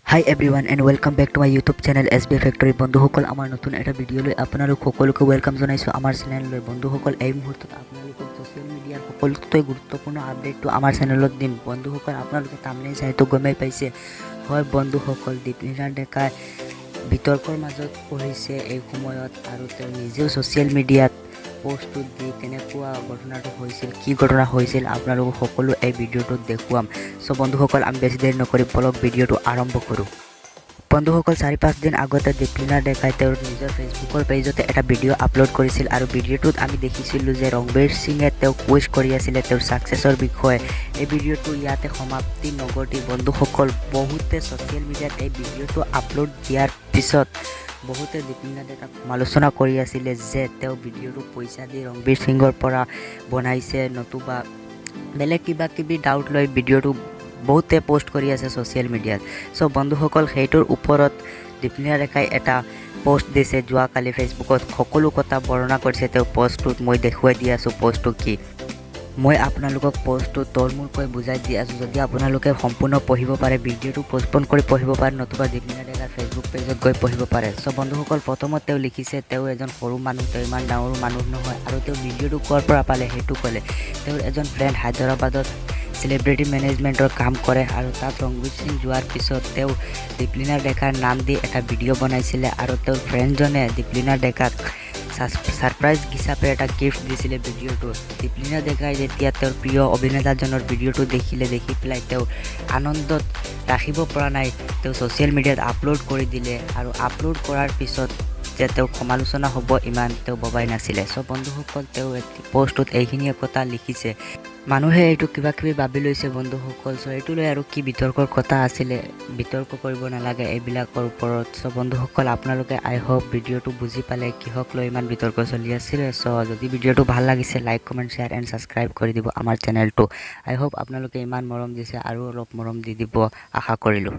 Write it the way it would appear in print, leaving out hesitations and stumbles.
Hi everyone and welcome back to my YouTube channel SB Factory বন্ধুসকল আমাৰ নতুন এটা ভিডিও লৈ আপোনালোক সকলোকে ওয়েলকাম জনাইছো আমাৰ চেনেললৈ বন্ধুসকল এই মুহূৰ্তত আপোনালোকক সোশ্যাল মিডিয়াৰ সকলোতকৈ গুৰুত্বপূৰ্ণ আপডেটটো আমাৰ চেনেলত দিম বন্ধুসকল আপোনালোকে তামনেল চাইতো গমেই পাইছে হয় বন্ধুসকল দীপলিনা ডেকাৰ বিতৰ্কৰ মাজত পৰিছে এই সময়ত আৰু তেওঁ নিজেও সোশ্যাল মিডিয়াত পোস্ট দি কেনেকুৱা ঘটনাটো হৈছিল কি ঘটনা হৈছিল আপোনালোক সকলো এই ভিডিওটো দেখুৱাম সো বন্ধুসকল আমি বেছি দেৰি নকৰি বলক ভিডিওটো আৰম্ভ কৰোঁ বন্ধুসকল 4-5 দিন আগতে দীপলিনা ডেকাই তেওঁৰ নিজৰ ফেচবুকৰ পেজতে এটা ভিডিও আপলোড কৰিছিল আৰু ভিডিওটোত আমি দেখিছিলোঁ যে ৰংবীৰ সিঙে তেওঁক উইশ কৰি আছিল তেওঁৰ সাকসেছৰ বিষয়ে এই ভিডিওটো ইয়াতে সমাপ্তি নঘটি বন্ধুসকল বহুতে সোশ্যাল মিডিয়াত এই ভিডিওটো আপলোড দিয়াৰ পিছত বহুতে দীপলিনা ডেকাক সমালোচনা কৰি আছিল যে তেওঁ ভিডিওটো পইচা দি ৰংবীৰ সিঙৰ পৰা বনাইছে নতুবা বেলেগ কিবা ডাউট লৈ ভিডিওটো বহুতে পোস্ট কৰি আছে সোশ্যাল মিডিয়াত সো বন্ধুসকল সেইটোৰ ওপৰত দীপলিনা ডেকাই এটা পোস্ট দিছে যোৱাকালি ফেচবুকত সকলো কথা বৰ্ণনা কৰিছে তেওঁ পোষ্টটোত মই দেখুৱাই দি আছোঁ পোষ্টটো কি মই আপোনালোকক পোষ্টটো তলমূলকৈ বুজাই দি আছোঁ যদি আপোনালোকে সম্পূৰ্ণ পঢ়িব পাৰে ভিডিওটো পোষ্টপন কৰি পঢ়িব পাৰে নতুবা দীপলিনা ডেকাৰ ফেচবুক পেজত গৈ পঢ়িব পাৰে সো বন্ধুসকল প্ৰথমত তেওঁ লিখিছে তেওঁ এজন সৰু মানুহ তেওঁ ইমান ডাঙৰ মানুহ নহয় আৰু তেওঁ ভিডিওটো ক'ৰ পৰা পালে সেইটো ক'লে তেওঁৰ এজন ফ্ৰেণ্ড হায়দৰাবাদত সেলিব্ৰিটি মেনেজমেন্টৰ কাম কৰে আৰু তাত ৰংবীৰ সিং যোৱাৰ পিছত তেওঁ দীপলিনা ডেকাৰ নাম দি এটা ভিডিও বনাইছিলে আৰু তেওঁৰ ফ্ৰেণ্ডজনে দীপলিনা ডেকাক সাৰপ্ৰাইজ হিসাবে এটা গিফট দিছিলে ভিডিওটো দীপলিনা ডেকাই যেতিয়া তেওঁৰ প্ৰিয় অভিনেতাজনৰ ভিডিওটো দেখি পেলাই তেওঁ আনন্দত ৰাখিব পৰা নাই তেওঁ সোশ্যাল মিডিয়াত আপলোড কৰি দিলে আৰু আপলোড কৰাৰ পিছত যে তেওঁ সমালোচনা হ'ব ইমান তেওঁ ভবাই নাছিলে সো বন্ধুসকল তেওঁ পোষ্টত এইখিনি কথা লিখিছে মানুহে এইটো কিবা ভাবি লৈছে বন্ধুসকল সো এইটো লৈ আৰু কি বিতৰ্কৰ কথা আছিলে বিতৰ্ক কৰিব নালাগে এইবিলাকৰ ওপৰত সো বন্ধুসকল আপোনালোকে আই হোপ ভিডিওটো বুজি পালে কিহক লৈ ইমান বিতৰ্ক চলি আছিল সো যদি ভিডিওটো ভাল লাগিছে like comment share and subscribe কৰি দিব আমাৰ চেনেলটো আই হোপ আপোনালোকে ইমান মৰম দিছে আৰু অলপ মৰম দি দিব আশা কৰিলোঁ